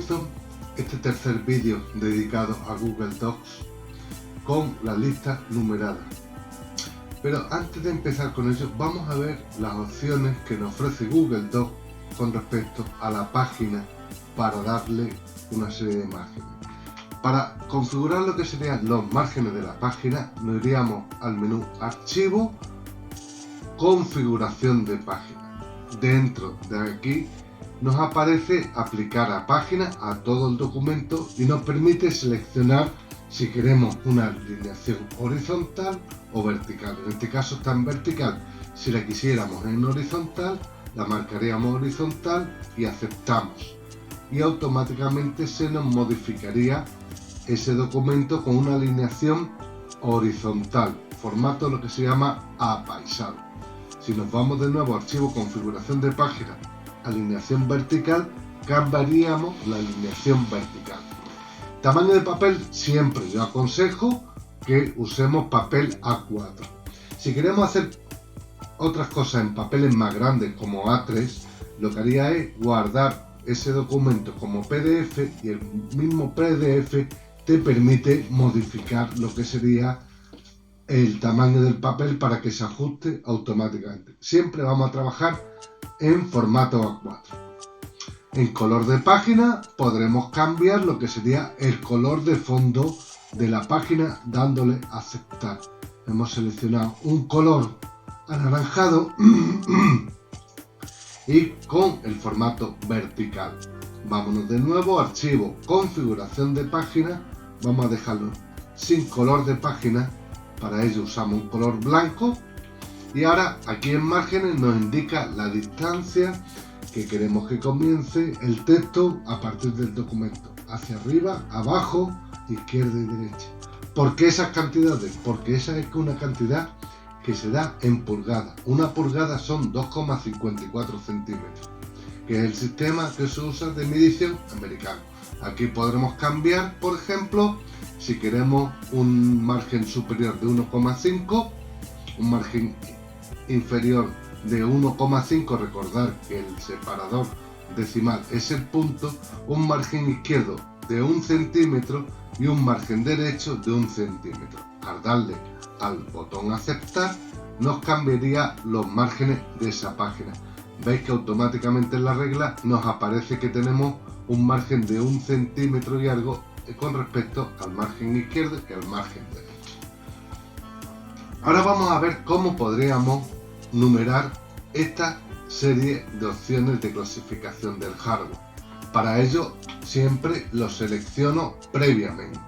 comienzo este tercer vídeo dedicado a Google Docs con las listas numeradas. Pero antes de empezar con ello, vamos a ver las opciones que nos ofrece Google Docs con respecto a la página para darle una serie de márgenes. Para configurar lo que serían los márgenes de la página, nos iríamos al menú Archivo, Configuración de página. Dentro de aquí nos aparece Aplicar a página a todo el documento y nos permite seleccionar si queremos una alineación horizontal o vertical. En este caso está en vertical. Si la quisiéramos en horizontal, la marcaríamos horizontal y aceptamos. Y automáticamente se nos modificaría ese documento con una alineación horizontal, formato lo que se llama apaisado. Si nos vamos de nuevo a Archivo, Configuración de página, alineación vertical, cambiaríamos la alineación vertical. Tamaño de papel, siempre yo aconsejo que usemos papel A4. Si queremos hacer otras cosas en papeles más grandes como A3, lo que haría es guardar ese documento como PDF y el mismo PDF te permite modificar lo que sería el tamaño del papel para que se ajuste automáticamente. Siempre vamos a trabajar en formato A4. En color de página podremos cambiar lo que sería el color de fondo de la página dándole a aceptar. Hemos seleccionado un color anaranjado y con el formato vertical. Vámonos de nuevo a Archivo, Configuración de página. Vamos a dejarlo sin color de página. Para ello usamos un color blanco. Y ahora aquí en márgenes nos indica la distancia que queremos que comience el texto a partir del documento. Hacia arriba, abajo, izquierda y derecha. ¿Por qué esas cantidades? Porque esa es una cantidad que se da en pulgadas. Una pulgada son 2,54 centímetros, que es el sistema que se usa de medición americano. Aquí podremos cambiar, por ejemplo, si queremos un margen superior de 1,5, un margen inferior de 1,5, recordar que el separador decimal es el punto, un margen izquierdo de 1 centímetro y un margen derecho de 1 centímetro. Al darle al botón aceptar nos cambiaría los márgenes de esa página. Veis que automáticamente en la regla nos aparece que tenemos un margen de 1 centímetro y algo con respecto al margen izquierdo y al margen derecho. Ahora vamos a ver cómo podríamos numerar esta serie de opciones de clasificación del hardware. Para ello siempre lo selecciono previamente.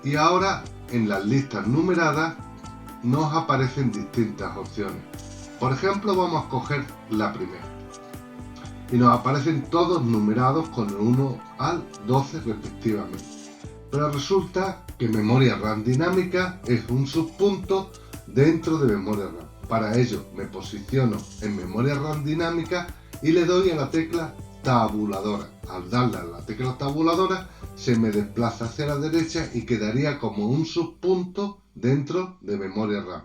Y ahora en las listas numeradas nos aparecen distintas opciones. Por ejemplo, vamos a coger la primera. Y nos aparecen todos numerados con el 1 al 12 respectivamente. Pero resulta que memoria RAM dinámica es un subpunto dentro de memoria RAM. Para ello me posiciono en memoria RAM dinámica y le doy a la tecla tabuladora. Al darle a la tecla tabuladora se me desplaza hacia la derecha y quedaría como un subpunto dentro de memoria RAM.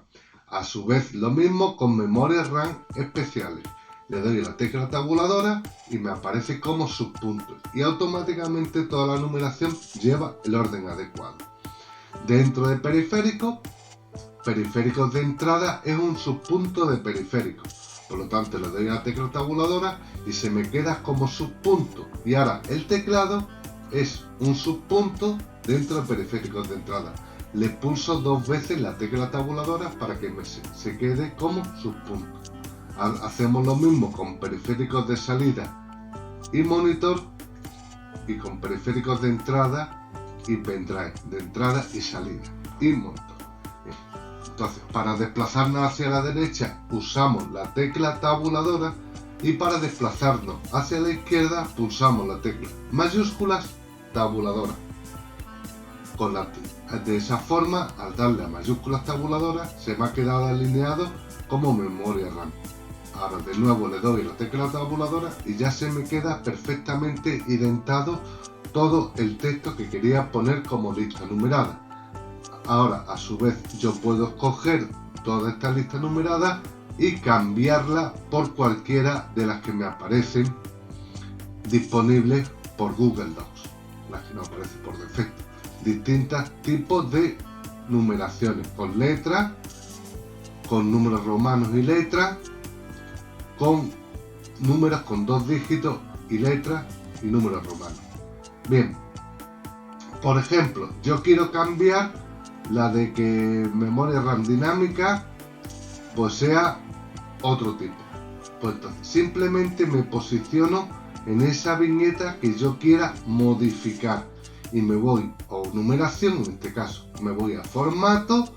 A su vez lo mismo con memorias RAM especiales. Le doy a la tecla tabuladora y me aparece como subpunto y automáticamente toda la numeración lleva el orden adecuado. Dentro de periféricos de entrada es un subpunto de periféricos. Por lo tanto le doy a la tecla tabuladora y se me queda como subpunto. Y ahora el teclado es un subpunto dentro de periféricos de entrada. Le pulso 2 veces la tecla tabuladora para que se quede como subpunto. Hacemos lo mismo con periféricos de salida y monitor y con periféricos de entrada y pendrive de entrada y salida y monitor. Entonces, para desplazarnos hacia la derecha usamos la tecla tabuladora y para desplazarnos hacia la izquierda pulsamos la tecla mayúsculas tabuladora. De esa forma, al darle a mayúsculas tabuladoras se me ha quedado alineado como memoria RAM. Ahora de nuevo le doy a la tecla tabuladora y ya se me queda perfectamente indentado todo el texto que quería poner como lista numerada. Ahora a su vez yo puedo escoger toda esta lista numerada y cambiarla por cualquiera de las que me aparecen disponibles por Google Docs, la que nos aparece por defecto. Distintos tipos de numeraciones, con letras, con números romanos y letras, con números con 2 dígitos y letras y números romanos. Bien, por ejemplo, yo quiero cambiar la de que memoria RAM dinámica pues sea otro tipo. Pues entonces simplemente me posiciono en esa viñeta que yo quiera modificar y me voy a numeración, en este caso me voy a formato,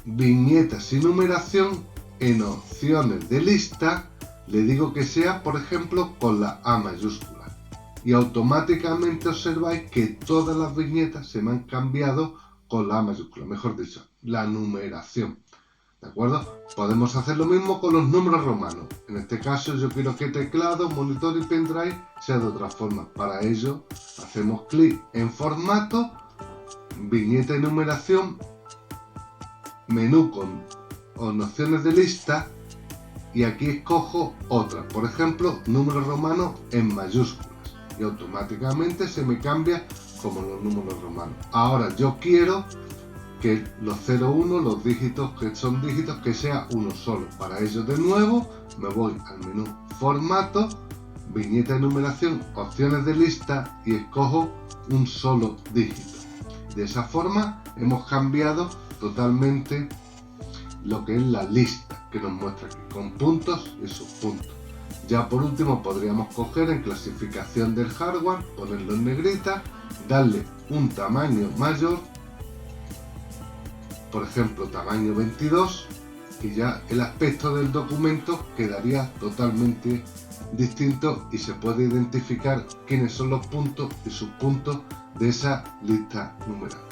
viñetas y numeración, en opciones de lista le digo que sea, por ejemplo, con la A mayúscula. Y automáticamente observáis que todas las viñetas se me han cambiado con la A mayúscula, mejor dicho, la numeración. ¿De acuerdo? Podemos hacer lo mismo con los números romanos. En este caso yo quiero que teclado, monitor y pendrive sea de otra forma. Para ello hacemos clic en formato, viñeta y numeración, menú con opciones de lista y aquí escojo otra. Por ejemplo, números romanos en mayúsculas. Y automáticamente se me cambia como los números romanos. Ahora yo quiero que los 01, los dígitos que son dígitos, que sea uno solo. Para ello de nuevo me voy al menú formato, viñeta de numeración, opciones de lista y escojo un solo dígito. De esa forma hemos cambiado totalmente lo que es la lista que nos muestra aquí, con puntos y subpuntos. Ya por último podríamos coger en clasificación del hardware, ponerlo en negrita, darle un tamaño mayor, por ejemplo tamaño 22, y ya el aspecto del documento quedaría totalmente distinto y se puede identificar quiénes son los puntos y subpuntos de esa lista numerada.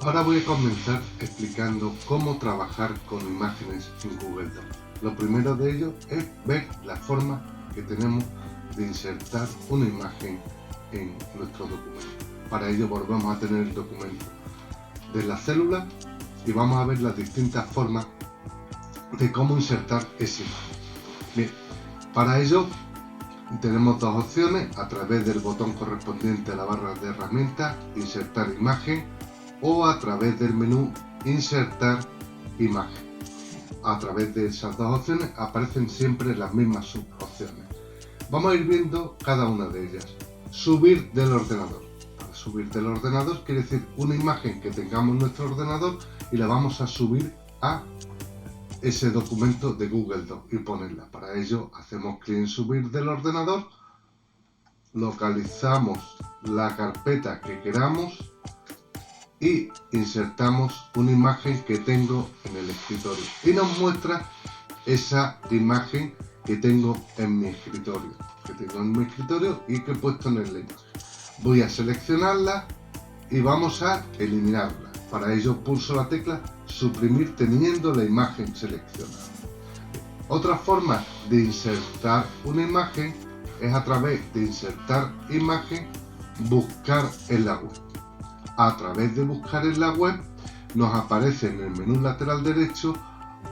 Ahora voy a comenzar explicando cómo trabajar con imágenes en Google Docs. Lo primero de ello es ver la forma que tenemos de insertar una imagen en nuestro documento. Para ello volvemos a tener el documento de la célula y vamos a ver las distintas formas de cómo insertar esa imagen. Bien, para ello tenemos dos opciones: a través del botón correspondiente a la barra de herramientas, insertar imagen, o a través del menú insertar imagen. A través de esas dos opciones aparecen siempre las mismas subopciones. Vamos a ir viendo cada una de ellas. Subir del ordenador. Para subir del ordenador quiere decir una imagen que tengamos en nuestro ordenador y la vamos a subir a ese documento de Google Docs y ponerla. Para ello hacemos clic en subir del ordenador, localizamos la carpeta que queramos y insertamos una imagen que tengo en el escritorio y nos muestra esa imagen que tengo en mi escritorio, y que he puesto en el imagen. Voy a seleccionarla y vamos a eliminarla. Para ello pulso la tecla suprimir teniendo la imagen seleccionada. Otra forma de insertar una imagen es a través de insertar imagen, buscar en la web. A través de buscar en la web nos aparece en el menú lateral derecho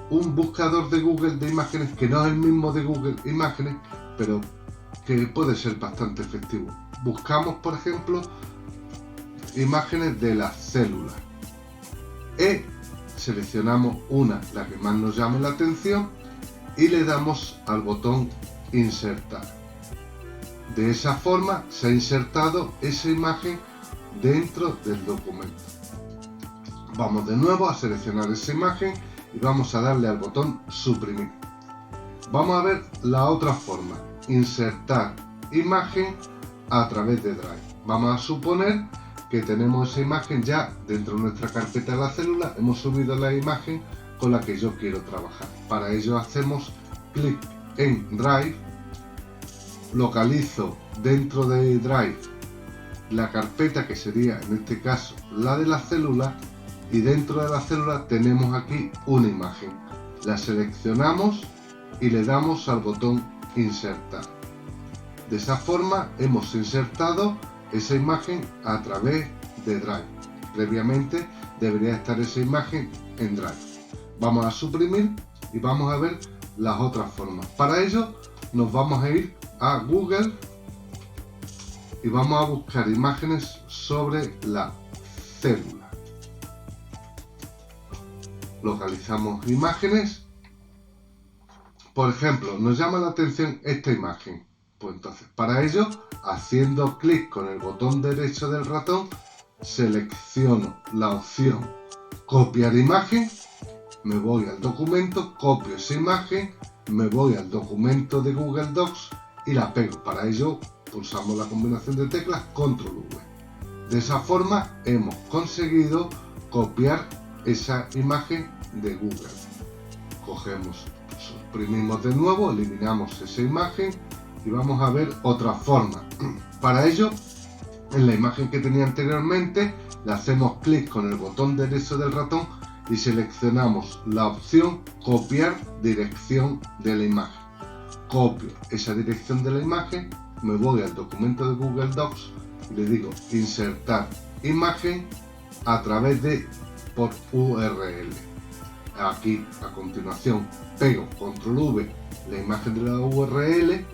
un buscador de Google de imágenes que no es el mismo de Google Imágenes, pero que puede ser bastante efectivo. Buscamos, por ejemplo, imágenes de las células y seleccionamos una, la que más nos llame la atención, y le damos al botón insertar. De esa forma se ha insertado esa imagen dentro del documento. Vamos de nuevo a seleccionar esa imagen y vamos a darle al botón suprimir. Vamos a ver la otra forma: insertar imagen a través de Drive. Vamos a suponer que tenemos esa imagen ya dentro de nuestra carpeta de la célula, hemos subido la imagen con la que yo quiero trabajar. Para ello hacemos clic en Drive, localizo dentro de Drive la carpeta que sería en este caso la de la célula, y dentro de la célula tenemos aquí una imagen. La seleccionamos y le damos al botón insertar. De esa forma hemos insertado esa imagen a través de Drive. Previamente debería estar esa imagen en Drive. Vamos a suprimir y vamos a ver las otras formas. Para ello nos vamos a ir a Google y vamos a buscar imágenes sobre la célula. Localizamos imágenes. Por ejemplo, nos llama la atención esta imagen. Pues entonces, para ello, haciendo clic con el botón derecho del ratón, selecciono la opción copiar imagen, me voy al documento, copio esa imagen, me voy al documento de Google Docs y la pego. Para ello, pulsamos la combinación de teclas Control V. De esa forma, hemos conseguido copiar esa imagen de Google. Cogemos, suprimimos de nuevo, eliminamos esa imagen y vamos a ver otra forma. Para ello, en la imagen que tenía anteriormente, le hacemos clic con el botón derecho del ratón y seleccionamos la opción copiar dirección de la imagen. Copio esa dirección de la imagen, me voy al documento de Google Docs y le digo insertar imagen a través de por URL. Aquí a continuación pego Control V la imagen de la URL, de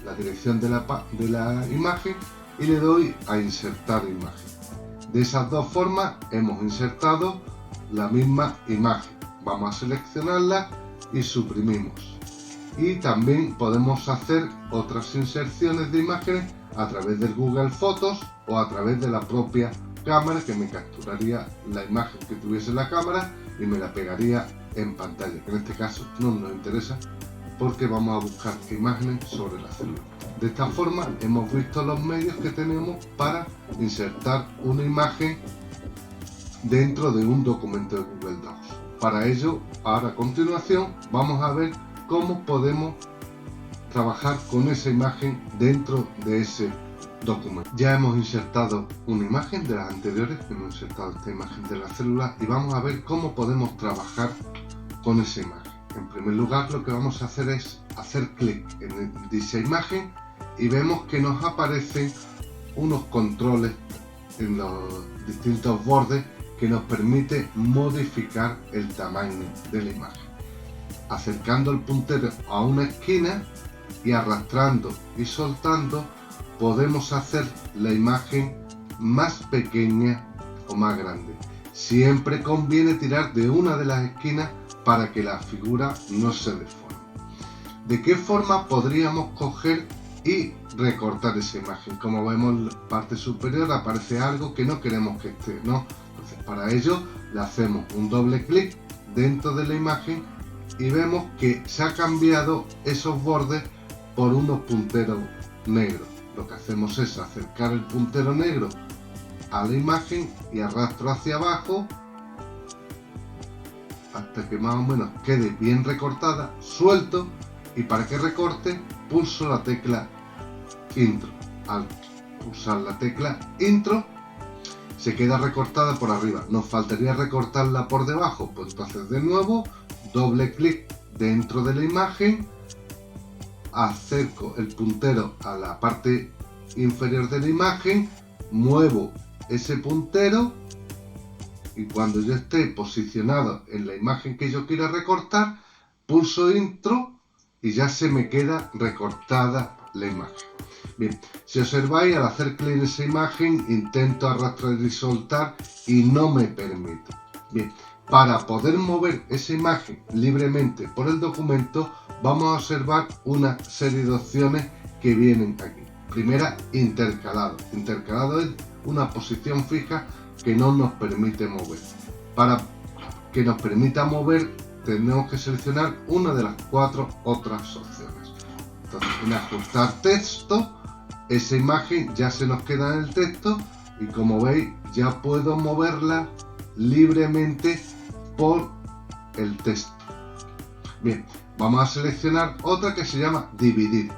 la dirección de la imagen, y le doy a insertar imagen. De esas dos formas hemos insertado la misma imagen. Vamos a seleccionarla y suprimimos. Y también podemos hacer otras inserciones de imágenes a través del Google Fotos o a través de la propia cámara, que me capturaría la imagen que tuviese la cámara y me la pegaría en pantalla, que en este caso no nos interesa porque vamos a buscar imágenes sobre la célula. De esta forma hemos visto los medios que tenemos para insertar una imagen dentro de un documento de Google Docs. Para ello, ahora a continuación vamos a ver cómo podemos trabajar con esa imagen dentro de ese documento. Ya hemos insertado una imagen de las anteriores, hemos insertado esta imagen de la célula y vamos a ver cómo podemos trabajar con esa imagen. En primer lugar, lo que vamos a hacer es hacer clic en dicha imagen y vemos que nos aparecen unos controles en los distintos bordes que nos permite modificar el tamaño de la imagen. Acercando el puntero a una esquina y arrastrando y soltando, podemos hacer la imagen más pequeña o más grande. Siempre conviene tirar de una de las esquinas para que la figura no se deforme. ¿De qué forma podríamos coger y recortar esa imagen? Como vemos en la parte superior aparece algo que no queremos que esté, ¿no? Entonces, para ello le hacemos un doble clic dentro de la imagen y vemos que se ha cambiado esos bordes por unos punteros negros. Lo que hacemos es acercar el puntero negro a la imagen y arrastro hacia abajo hasta que más o menos quede bien recortada, suelto, y para que recorte pulso la tecla Intro. Al pulsar la tecla Intro se queda recortada por arriba. Nos faltaría recortarla por debajo, pues entonces de nuevo doble clic dentro de la imagen, acerco el puntero a la parte inferior de la imagen, muevo ese puntero y cuando yo esté posicionado en la imagen que yo quiera recortar, pulso Intro y ya se me queda recortada la imagen. Bien, si observáis, al hacer clic en esa imagen intento arrastrar y soltar y no me permite. Bien, para poder mover esa imagen libremente por el documento vamos a observar una serie de opciones que vienen aquí. Primera, intercalado. Intercalado es una posición fija que no nos permite mover. Para que nos permita mover tenemos que seleccionar una de las cuatro otras opciones. Entonces, en ajustar texto, esa imagen ya se nos queda en el texto y como veis ya puedo moverla libremente por el texto. Bien, vamos a seleccionar otra que se llama dividir,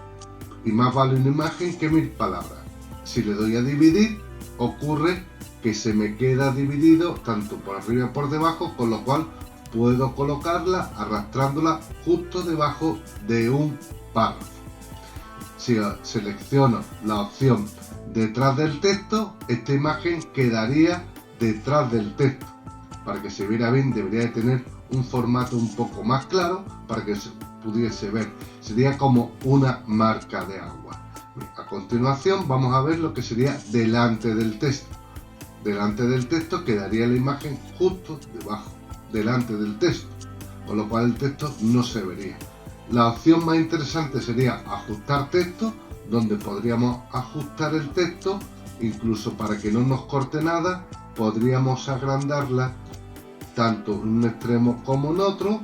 y más vale una imagen que 1000 palabras. Si le doy a dividir, ocurre que se me queda dividido tanto por arriba como por debajo, con lo cual puedo colocarla arrastrándola justo debajo de un párrafo. Si selecciono la opción detrás del texto, esta imagen quedaría detrás del texto. Para que se viera bien debería de tener un formato un poco más claro para que se pudiese ver. Sería como una marca de agua. A continuación vamos a ver lo que sería delante del texto. Delante del texto quedaría la imagen justo debajo, delante del texto, con lo cual el texto no se vería. La opción más interesante sería ajustar texto, donde podríamos ajustar el texto, incluso para que no nos corte nada, podríamos agrandarla tanto en un extremo como en otro,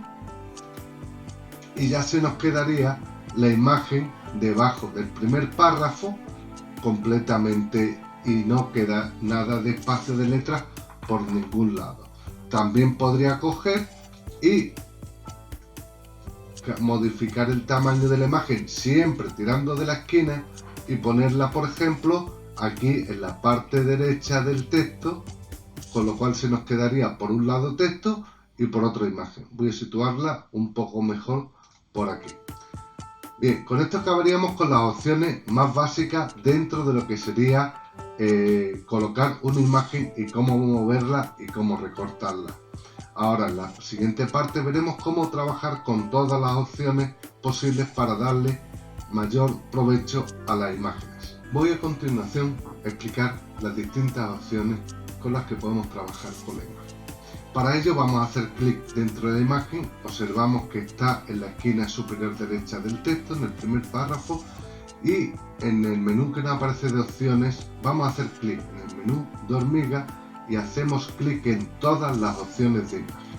y ya se nos quedaría la imagen debajo del primer párrafo completamente y no queda nada de espacio de letras por ningún lado. También podría coger y modificar el tamaño de la imagen siempre tirando de la esquina y ponerla, por ejemplo, aquí en la parte derecha del texto, con lo cual se nos quedaría por un lado texto y por otro imagen. Voy a situarla un poco mejor por aquí. Bien, con esto acabaríamos con las opciones más básicas dentro de lo que sería colocar una imagen y cómo moverla y cómo recortarla. Ahora en la siguiente parte veremos cómo trabajar con todas las opciones posibles para darle mayor provecho a las imágenes. Voy a continuación a explicar las distintas opciones con las que podemos trabajar con la imagen. Para ello vamos a hacer clic dentro de la imagen, observamos que está en la esquina superior derecha del texto, en el primer párrafo, y en el menú que nos aparece de opciones vamos a hacer clic en el menú de hormiga y hacemos clic en todas las opciones de imagen.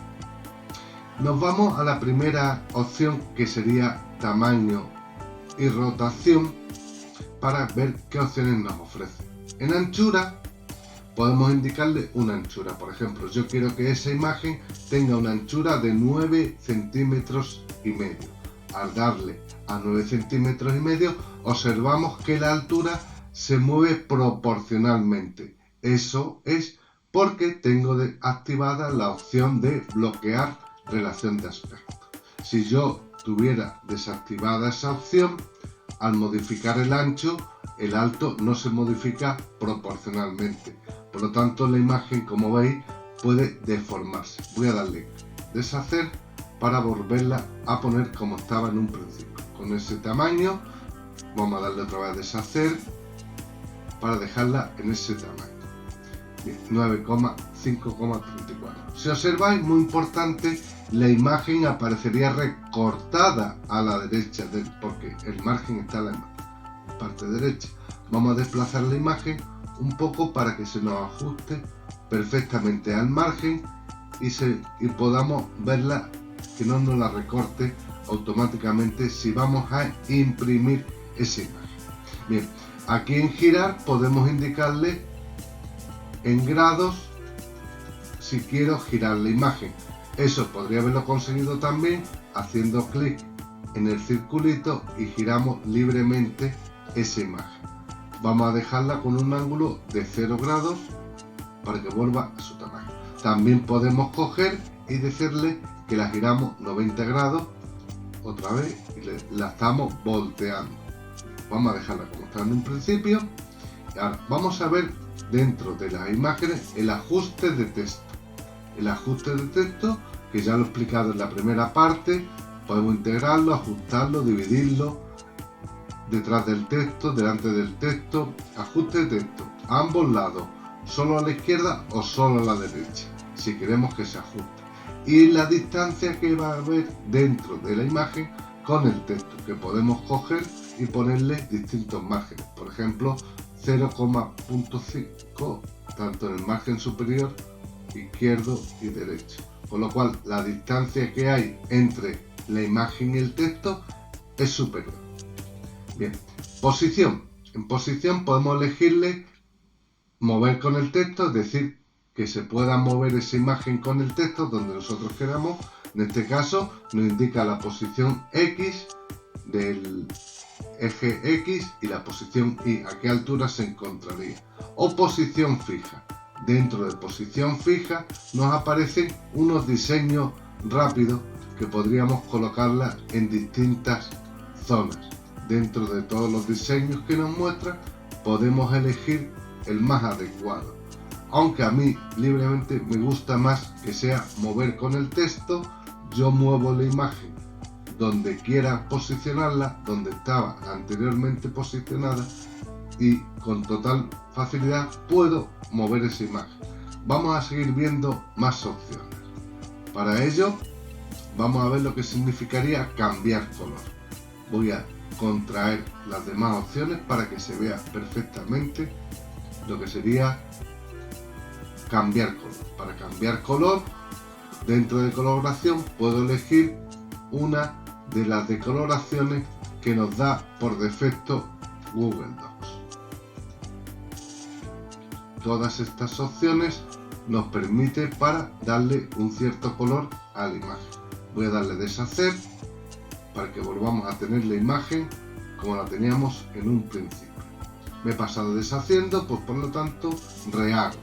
Nos vamos a la primera opción, que sería tamaño y rotación, para ver qué opciones nos ofrece. En anchura podemos indicarle una anchura. Por ejemplo, yo quiero que esa imagen tenga una anchura de 9 centímetros y medio. Al darle a 9 centímetros y medio, observamos que la altura se mueve proporcionalmente. Eso es porque tengo activada la opción de bloquear relación de aspecto. Si yo tuviera desactivada esa opción, al modificar el ancho, el alto no se modifica proporcionalmente. Por lo tanto, la imagen, como veis, puede deformarse. Voy a darle deshacer para volverla a poner como estaba en un principio. Con ese tamaño, vamos a darle otra vez deshacer para dejarla en ese tamaño. 9,5,34. Si observáis, muy importante, la imagen aparecería recortada a la derecha porque el margen está en la parte derecha. Vamos a desplazar la imagen un poco para que se nos ajuste perfectamente al margen y podamos verla, que no nos la recorte automáticamente si vamos a imprimir esa imagen. Bien, aquí en girar podemos indicarle en grados si quiero girar la imagen. Eso podría haberlo conseguido también haciendo clic en el circulito y giramos libremente esa imagen. Vamos a dejarla con un ángulo de 0 grados para que vuelva a su tamaño. También podemos coger y decirle que la giramos 90 grados otra vez y la estamos volteando. Vamos a dejarla como estaba en un principio. Y ahora vamos a ver dentro de las imágenes el ajuste de texto. El ajuste de texto, que ya lo he explicado en la primera parte, podemos integrarlo, ajustarlo, dividirlo, detrás del texto, delante del texto, ajuste de texto, a ambos lados, solo a la izquierda o solo a la derecha, si queremos que se ajuste. Y la distancia que va a haber dentro de la imagen con el texto, que podemos coger y ponerle distintos márgenes, por ejemplo 0,5 tanto en el margen superior izquierdo y derecho, con lo cual la distancia que hay entre la imagen y el texto es superior. Bien, posición. En posición podemos elegirle mover con el texto, es decir, que se pueda mover esa imagen con el texto donde nosotros queramos. En este caso nos indica la posición X del eje X y la posición Y, a qué altura se encontraría. O posición fija. Dentro de posición fija nos aparecen unos diseños rápidos que podríamos colocarla en distintas zonas. Dentro de todos los diseños que nos muestra podemos elegir el más adecuado, aunque a mí libremente me gusta más que sea mover con el texto. Yo muevo la imagen donde quiera posicionarla, donde estaba anteriormente posicionada, y con total facilidad puedo mover esa imagen. Vamos a seguir viendo más opciones. Para ello vamos a ver lo que significaría cambiar color. Voy a contraer las demás opciones para que se vea perfectamente lo que sería cambiar color. Para cambiar color, dentro de coloración puedo elegir una de las decoloraciones que nos da por defecto Google Docs. Todas estas opciones nos permiten para darle un cierto color a la imagen. Voy a darle deshacer para que volvamos a tener la imagen como la teníamos en un principio. Me he pasado deshaciendo, pues por lo tanto rehago.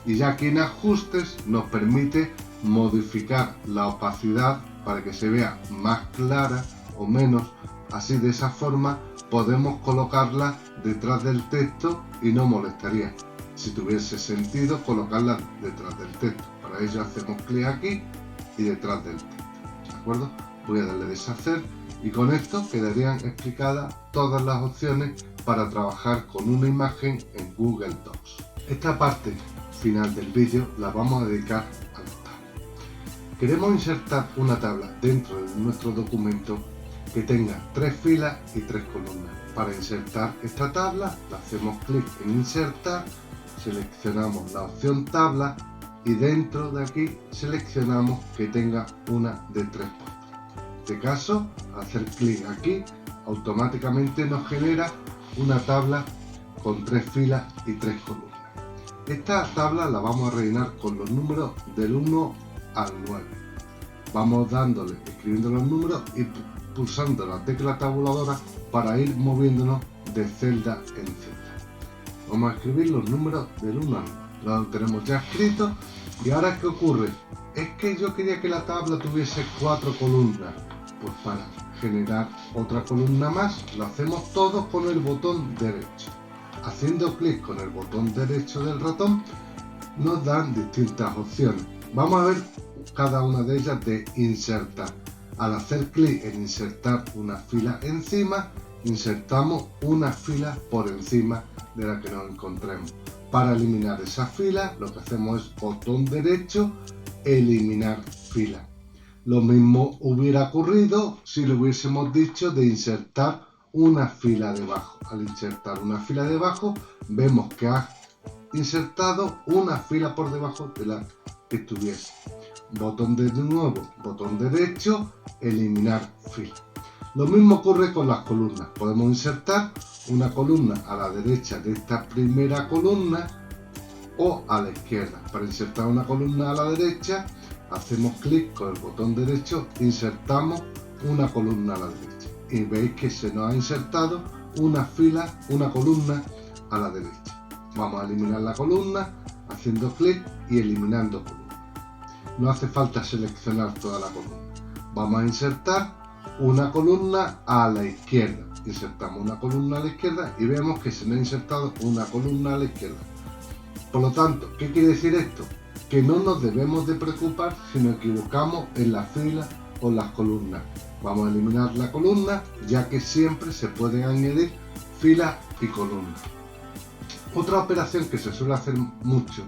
Y ya aquí en ajustes nos permite modificar la opacidad para que se vea más clara o menos. Así, de esa forma podemos colocarla detrás del texto y no molestaría, si tuviese sentido, colocarla detrás del texto. Para ello hacemos clic aquí y detrás del texto. ¿De acuerdo? Voy a darle deshacer y con esto quedarían explicadas todas las opciones para trabajar con una imagen en Google Docs. Esta parte final del vídeo la vamos a dedicar a las tablas. Queremos insertar una tabla dentro de nuestro documento que tenga 3 filas y 3 columnas. Para insertar esta tabla, le hacemos clic en insertar, seleccionamos la opción tabla y dentro de aquí seleccionamos que tenga una de 3 puntos. En este caso, al hacer clic aquí, automáticamente nos genera una tabla con 3 filas y 3 columnas. Esta tabla la vamos a rellenar con los números del 1 al 9. Vamos dándole, escribiendo los números y pulsando la tecla tabuladora para ir moviéndonos de celda en celda. Vamos a escribir los números del 1 al 9. Lo tenemos ya escrito. Y ahora, ¿qué ocurre? Es que yo quería que la tabla tuviese 4 columnas. Pues para generar otra columna más, lo hacemos todo con el botón derecho. Haciendo clic con el botón derecho del ratón, nos dan distintas opciones. Vamos a ver cada una de ellas de insertar. Al hacer clic en insertar una fila encima, insertamos una fila por encima de la que nos encontremos. Para eliminar esa fila, lo que hacemos es botón derecho, eliminar fila. Lo mismo hubiera ocurrido si le hubiésemos dicho de insertar una fila debajo. Al insertar una fila debajo, vemos que ha insertado una fila por debajo de la que estuviese. Botón de nuevo, botón derecho, eliminar fila. Lo mismo ocurre con las columnas. Podemos insertar una columna a la derecha de esta primera columna o a la izquierda. Para insertar una columna a la derecha, hacemos clic con el botón derecho, insertamos una columna a la derecha. Y veis que se nos ha insertado una fila, una columna a la derecha. Vamos a eliminar la columna haciendo clic y eliminando columna. No hace falta seleccionar toda la columna. Vamos a insertar una columna a la izquierda. Insertamos una columna a la izquierda y vemos que se nos ha insertado una columna a la izquierda. Por lo tanto, ¿qué quiere decir esto? Que no nos debemos de preocupar si nos equivocamos en la fila o las columnas. Vamos a eliminar la columna, ya que siempre se pueden añadir filas y columnas. Otra operación que se suele hacer mucho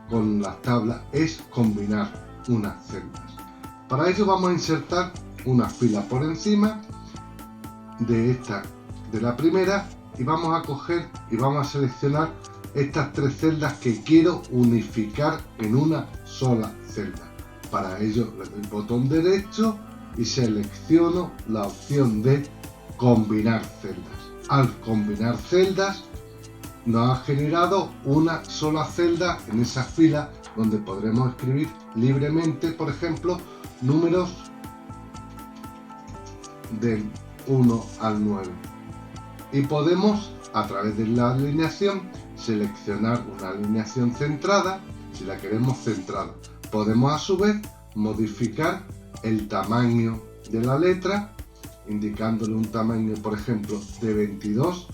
con las tablas es combinar unas celdas. Para ello vamos a insertar una fila por encima de la primera y vamos a coger y vamos a seleccionar estas 3 celdas que quiero unificar en una sola celda. Para ello le doy botón derecho y selecciono la opción de combinar celdas. Al combinar celdas nos ha generado una sola celda en esa fila donde podremos escribir libremente, por ejemplo, números del 1 al 9. Y podemos, a través de la alineación, seleccionar una alineación centrada, si la queremos centrada. Podemos a su vez modificar el tamaño de la letra, indicándole un tamaño, por ejemplo, de 22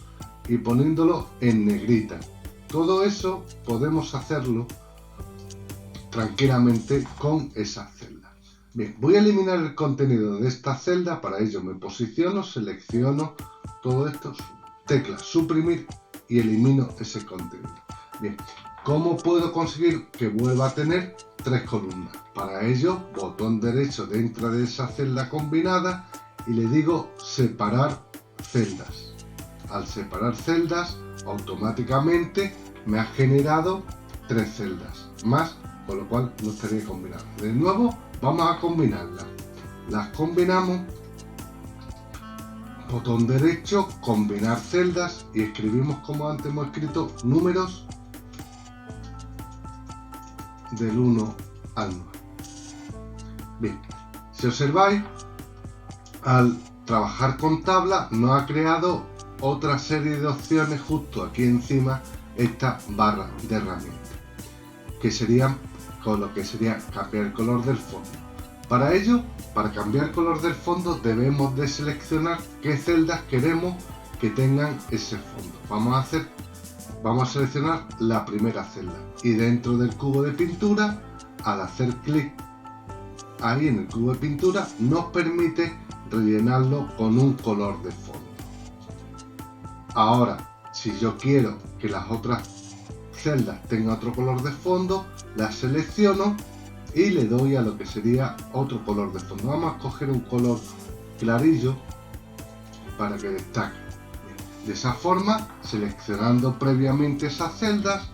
y poniéndolo en negrita. Todo eso podemos hacerlo tranquilamente con esas celdas. Bien, voy a eliminar el contenido de esta celda. Para ello me posiciono, selecciono todo esto, tecla suprimir y elimino ese contenido. Bien, ¿cómo puedo conseguir que vuelva a tener 3 columnas? Para ello, botón derecho dentro de esa celda combinada y le digo separar celdas. Al separar celdas, automáticamente me ha generado 3 celdas más, con lo cual no estaría combinado. De nuevo, vamos a combinarlas. Las combinamos, botón derecho, combinar celdas y escribimos como antes hemos escrito números del 1 al 9. Bien, si observáis, al trabajar con tabla nos ha creado otra serie de opciones justo aquí encima, esta barra de herramientas, que serían con lo que sería cambiar el color del fondo. Para ello, para cambiar el color del fondo debemos de seleccionar qué celdas queremos que tengan ese fondo. Vamos a seleccionar la primera celda y dentro del cubo de pintura, al hacer clic ahí en el cubo de pintura, nos permite rellenarlo con un color de fondo. Ahora, si yo quiero que las otras celdas tengan otro color de fondo, las selecciono y le doy a lo que sería otro color de fondo. Vamos a escoger un color clarillo para que destaque. De esa forma, seleccionando previamente esas celdas,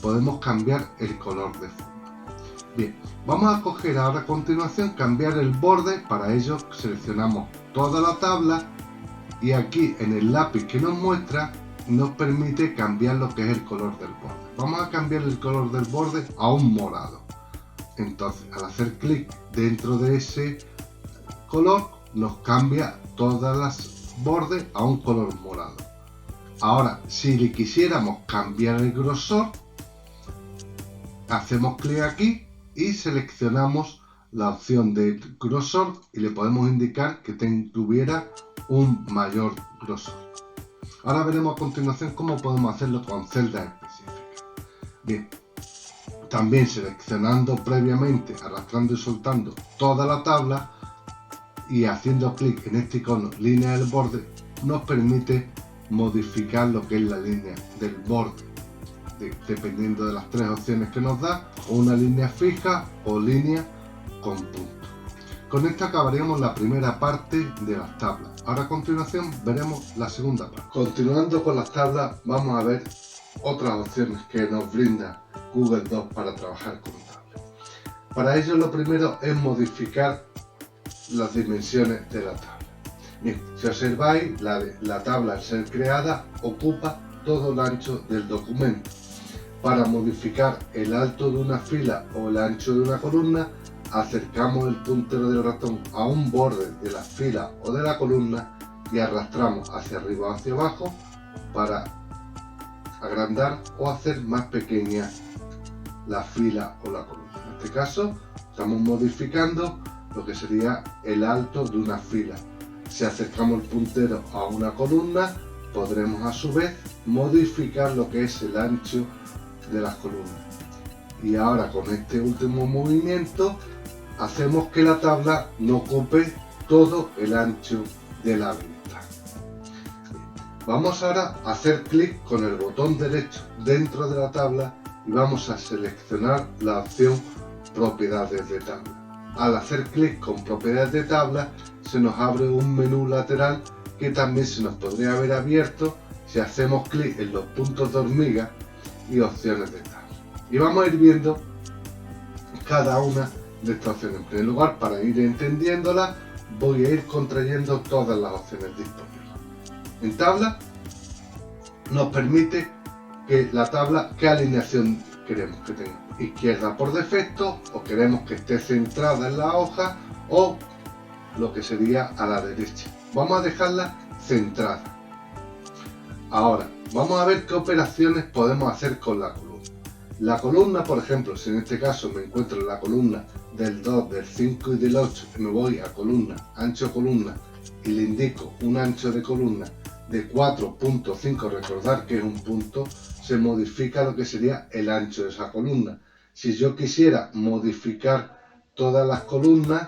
podemos cambiar el color de fondo. Bien, vamos a coger ahora a continuación cambiar el borde. Para ello seleccionamos toda la tabla y aquí en el lápiz que nos muestra nos permite cambiar lo que es el color del borde. Vamos a cambiar el color del borde a un morado. Entonces, al hacer clic dentro de ese color, nos cambia todas las bordes a un color morado. Ahora, si le quisiéramos cambiar el grosor, hacemos clic aquí y seleccionamos la opción de grosor y le podemos indicar que tuviera un mayor grosor. Ahora veremos a continuación cómo podemos hacerlo con celdas específicas. Bien, también seleccionando previamente, arrastrando y soltando toda la tabla y haciendo clic en este icono línea del borde, nos permite modificar lo que es la línea del borde, dependiendo de las tres opciones que nos da, o una línea fija o línea con puntos. Con esto acabaríamos la primera parte de las tablas. Ahora a continuación veremos la segunda parte. Continuando con las tablas, vamos a ver otras opciones que nos brinda Google Docs para trabajar con tablas. Para ello lo primero es modificar las dimensiones de la tabla. Bien, si observáis, la tabla al ser creada ocupa todo el ancho del documento. Para modificar el alto de una fila o el ancho de una columna, acercamos el puntero del ratón a un borde de la fila o de la columna y arrastramos hacia arriba o hacia abajo para agrandar o hacer más pequeña la fila o la columna. En este caso estamos modificando lo que sería el alto de una fila. Si acercamos el puntero a una columna, podremos a su vez modificar lo que es el ancho de las columnas. Y ahora con este último movimiento hacemos que la tabla no ocupe todo el ancho de la ventana. Vamos ahora a hacer clic con el botón derecho dentro de la tabla y vamos a seleccionar la opción propiedades de tabla. Al hacer clic con propiedades de tabla se nos abre un menú lateral que también se nos podría haber abierto si hacemos clic en los puntos de hormiga y opciones de tabla. Y vamos a ir viendo cada una de estas opciones. En primer lugar, para ir entendiéndolas, voy a ir contrayendo todas las opciones disponibles. En tabla nos permite que la tabla, qué alineación queremos que tenga. Izquierda por defecto, o queremos que esté centrada en la hoja, o lo que sería a la derecha. Vamos a dejarla centrada. Ahora, vamos a ver qué operaciones podemos hacer con la columna. La columna, por ejemplo, si en este caso me encuentro en la columna del 2, del 5 y del 8, y me voy a columna, ancho columna, y le indico un ancho de columna de 4.5, recordar que es un punto, se modifica lo que sería el ancho de esa columna. Si yo quisiera modificar todas las columnas,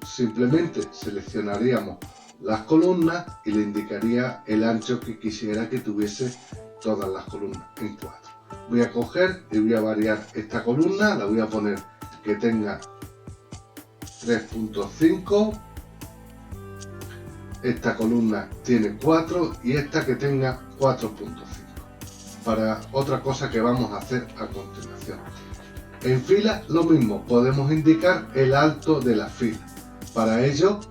simplemente seleccionaríamos las columnas y le indicaría el ancho que quisiera que tuviese todas las columnas en 4. Voy a coger y voy a variar esta columna, la voy a poner que tenga 3.5, esta columna tiene 4 y esta que tenga 4.5, para otra cosa que vamos a hacer a continuación. En fila lo mismo, podemos indicar el alto de la fila. Para ello,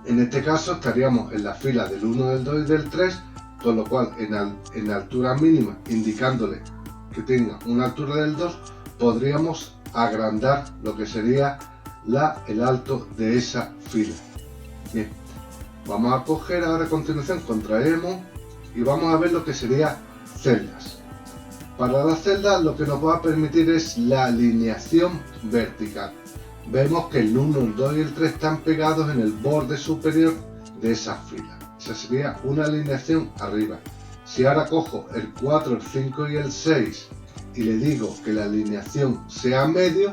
en este caso estaríamos en la fila del 1, del 2 y del 3, con lo cual en altura mínima, indicándole que tenga una altura del 2, podríamos agrandar lo que sería el alto de esa fila. Bien, vamos a coger ahora a continuación, contraemos y vamos a ver lo que sería celdas. Para las celdas lo que nos va a permitir es la alineación vertical. Vemos que el 1, el 2 y el 3 están pegados en el borde superior de esa fila. Esa sería una alineación arriba. Si ahora cojo el 4, el 5 y el 6 y le digo que la alineación sea medio,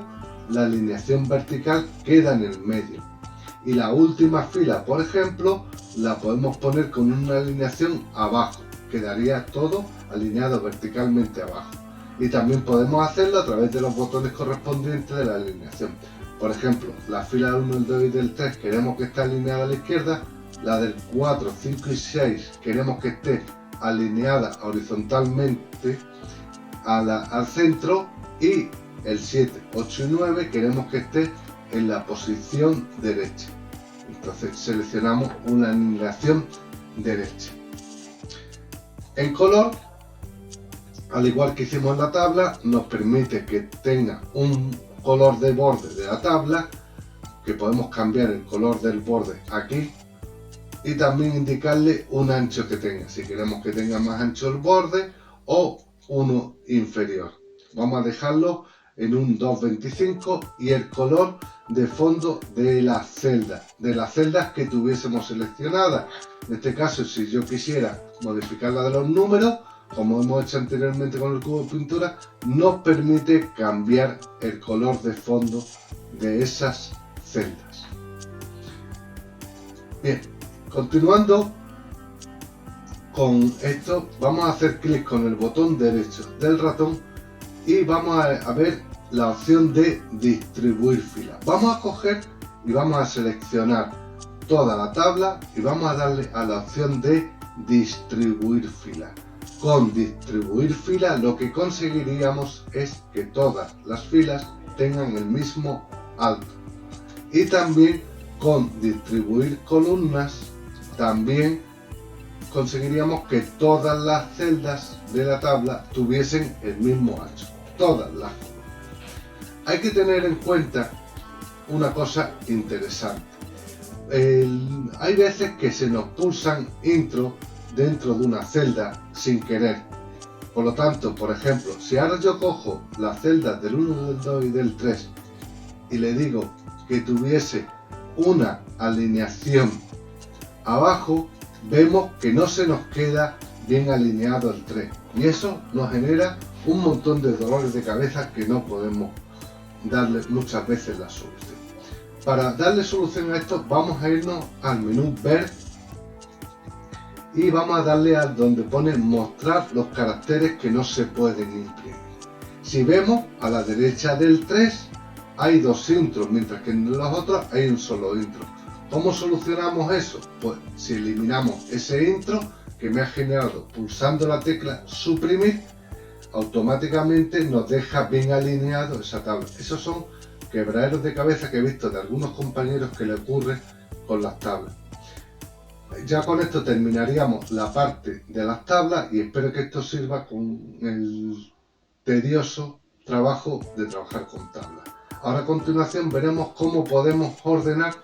la alineación vertical queda en el medio. Y la última fila, por ejemplo, la podemos poner con una alineación abajo. Quedaría todo alineado verticalmente abajo. Y también podemos hacerlo a través de los botones correspondientes de la alineación. Por ejemplo, la fila del 1, del 2 y del 3 queremos que esté alineada a la izquierda, la del 4, 5 y 6 queremos que esté alineada horizontalmente al centro, y el 7, 8 y 9 queremos que esté en la posición derecha. Entonces seleccionamos una alineación derecha. En color, al igual que hicimos en la tabla, nos permite que tenga un color de borde de la tabla, que podemos cambiar el color del borde aquí, y también indicarle un ancho que tenga, si queremos que tenga más ancho el borde o uno inferior. Vamos a dejarlo en un 2.25 y el color de fondo de las celdas que tuviésemos seleccionadas. En este caso, si yo quisiera modificar la de los números, como hemos hecho anteriormente con el cubo de pintura, nos permite cambiar el color de fondo de esas celdas. Bien, continuando con esto, vamos a hacer clic con el botón derecho del ratón y vamos a ver la opción de distribuir filas. Vamos a coger y vamos a seleccionar toda la tabla y vamos a darle a la opción de distribuir filas. Con distribuir filas lo que conseguiríamos es que todas las filas tengan el mismo alto. Y también con distribuir columnas también conseguiríamos que todas las celdas de la tabla tuviesen el mismo ancho. Todas las columnas. Hay que tener en cuenta una cosa interesante. Hay veces que se nos pulsan intro dentro de una celda sin querer. Por lo tanto, por ejemplo, si ahora yo cojo las celdas del 1, del 2 y del 3 y le digo que tuviese una alineación abajo, vemos que no se nos queda bien alineado el 3 y eso nos genera un montón de dolores de cabeza que no podemos darle muchas veces la solución. Para darle solución a esto, vamos a irnos al menú Ver y vamos a darle a donde pone mostrar los caracteres que no se pueden imprimir. Si vemos, a la derecha del 3 hay dos intros, mientras que en los otros hay un solo intro. ¿Cómo solucionamos eso? Pues si eliminamos ese intro que me ha generado pulsando la tecla suprimir, automáticamente nos deja bien alineado esa tabla. Esos son quebraderos de cabeza que he visto de algunos compañeros que le ocurre con las tablas. Ya con esto terminaríamos la parte de las tablas y espero que esto sirva con el tedioso trabajo de trabajar con tablas. Ahora a continuación veremos cómo podemos ordenar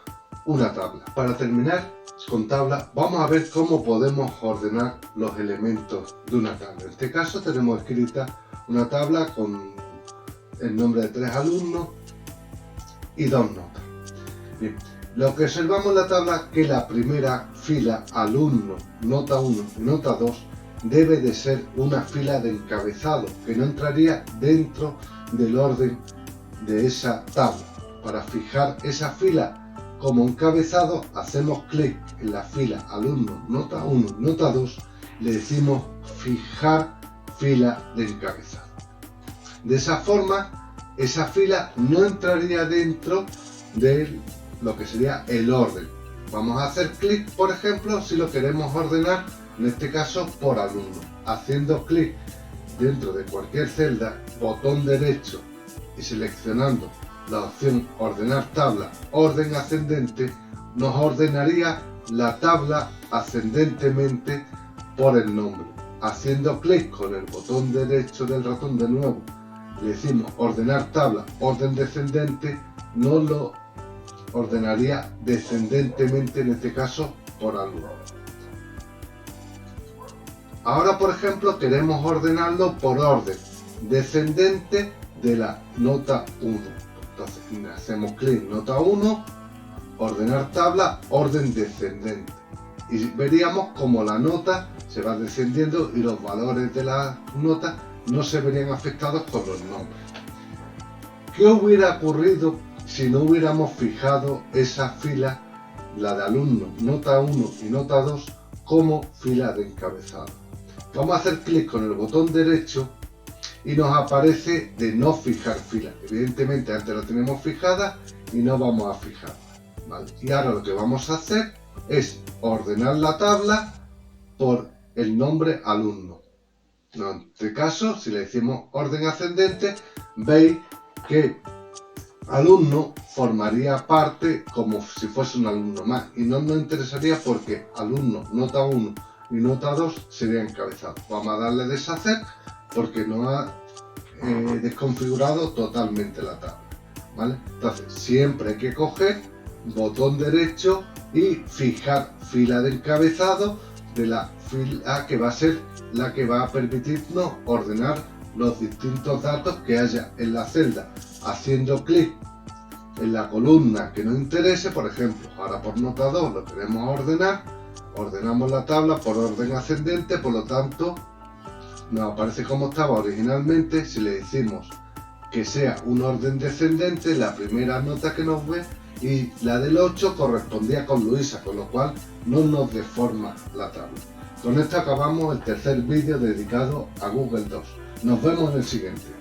una tabla. Para terminar con tabla, vamos a ver cómo podemos ordenar los elementos de una tabla. En este caso tenemos escrita una tabla con el nombre de 3 alumnos y 2 notas. Bien, lo que observamos en la tabla es que la primera fila, alumno, nota 1 y nota 2, debe de ser una fila de encabezado que no entraría dentro del orden de esa tabla. Para fijar esa fila como encabezado hacemos clic en la fila alumno nota 1 nota 2, le decimos fijar fila de encabezado. De esa forma, esa fila no entraría dentro de lo que sería el orden. Vamos a hacer clic, por ejemplo, si lo queremos ordenar, en este caso por alumno. Haciendo clic dentro de cualquier celda, botón derecho y seleccionando la opción ordenar tabla, orden ascendente, nos ordenaría la tabla ascendentemente por el nombre. Haciendo clic con el botón derecho del ratón de nuevo, le decimos ordenar tabla, orden descendente, nos lo ordenaría descendentemente, en este caso por alumno. Ahora, por ejemplo, queremos ordenarlo por orden descendente de la nota 1. Entonces hacemos clic nota 1, ordenar tabla, orden descendente. Y veríamos como la nota se va descendiendo y los valores de la nota no se verían afectados por los nombres. ¿Qué hubiera ocurrido si no hubiéramos fijado esa fila, la de alumno, nota 1 y nota 2, como fila de encabezado? Vamos a hacer clic con el botón derecho y nos aparece de no fijar fila. Evidentemente antes la tenemos fijada y no vamos a fijarla, ¿vale? Y ahora lo que vamos a hacer es ordenar la tabla por el nombre alumno. En este caso, si le decimos orden ascendente, veis que alumno formaría parte como si fuese un alumno más y no nos interesaría porque alumno, nota 1 y nota 2 sería encabezado. Vamos a darle deshacer porque nos ha desconfigurado totalmente la tabla, ¿vale? Entonces siempre hay que coger botón derecho y fijar fila de encabezado de la fila que va a ser la que va a permitirnos ordenar los distintos datos que haya en la celda, haciendo clic en la columna que nos interese. Por ejemplo, ahora por nota 2 lo queremos ordenar, ordenamos la tabla por orden ascendente, por lo tanto nos aparece como estaba originalmente. Si le decimos que sea un orden descendente, la primera nota que nos ve y la del 8 correspondía con Luisa, con lo cual no nos deforma la tabla. Con esto acabamos el tercer vídeo dedicado a Google Docs. Nos vemos en el siguiente.